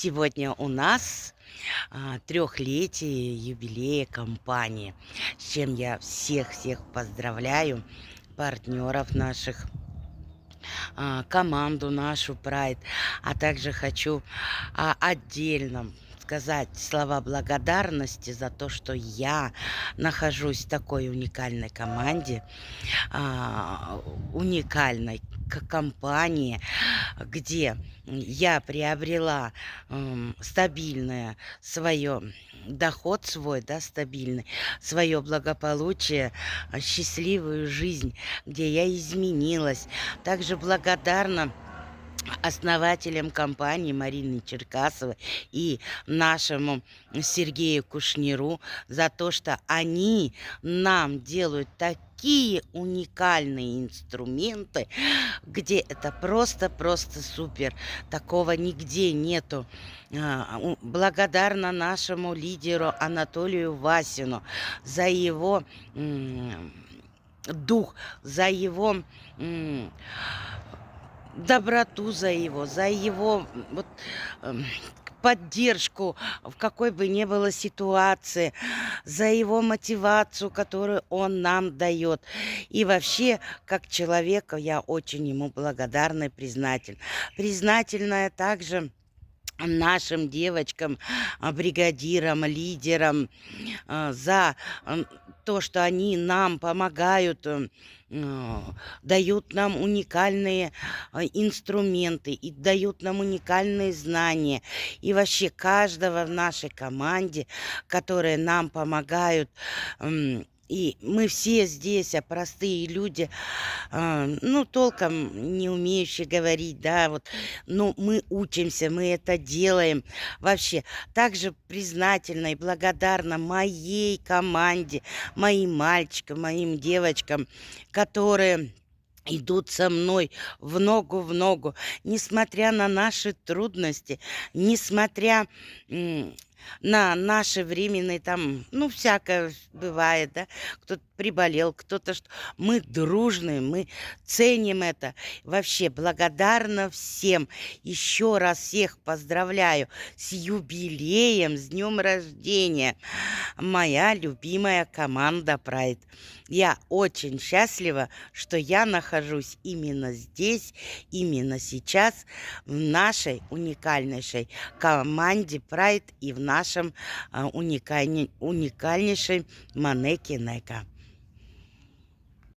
Сегодня у нас трехлетие юбилея компании, с чем я всех-всех поздравляю, партнеров наших, команду нашу Pride, а также хочу отдельно сказать слова благодарности за то, что я нахожусь в такой уникальной команде, уникальной компании, где я приобрела стабильное свое доход свой, да, стабильный, свое благополучие, счастливую жизнь, где я изменилась. Также благодарна основателям компании Марине Черкасовой и нашему Сергею Кушниру за то, что они нам делают такие уникальные инструменты, где это просто супер. Такого нигде нету. Благодарна нашему лидеру Анатолию Васину за его дух, за его доброту, за его вот, эм, поддержку, в какой бы ни было ситуации, за его мотивацию, которую он нам дает. И вообще, как человека, я очень ему благодарна и признательна. Признательная также нашим девочкам, бригадирам, лидерам за то, что они нам помогают, дают нам уникальные инструменты и дают нам уникальные знания. И вообще каждого в нашей команде, которые нам помогают. И мы все здесь, простые люди, ну, толком не умеющие говорить, да, вот, но мы учимся, мы это делаем. Вообще, также признательна и благодарна моей команде, моим мальчикам, моим девочкам, которые идут со мной в ногу, несмотря на наши трудности, несмотря на наши временные там, ну, всякое бывает, да, кто-то приболел, кто-то что. Мы дружные, мы ценим это. Вообще благодарна всем. Еще раз всех поздравляю с юбилеем, с днем рождения. Моя любимая команда Pride. Я очень счастлива, что я нахожусь именно здесь, именно сейчас, в нашей уникальнейшей команде Pride и в нашем уникальнейшей Манеки Нека.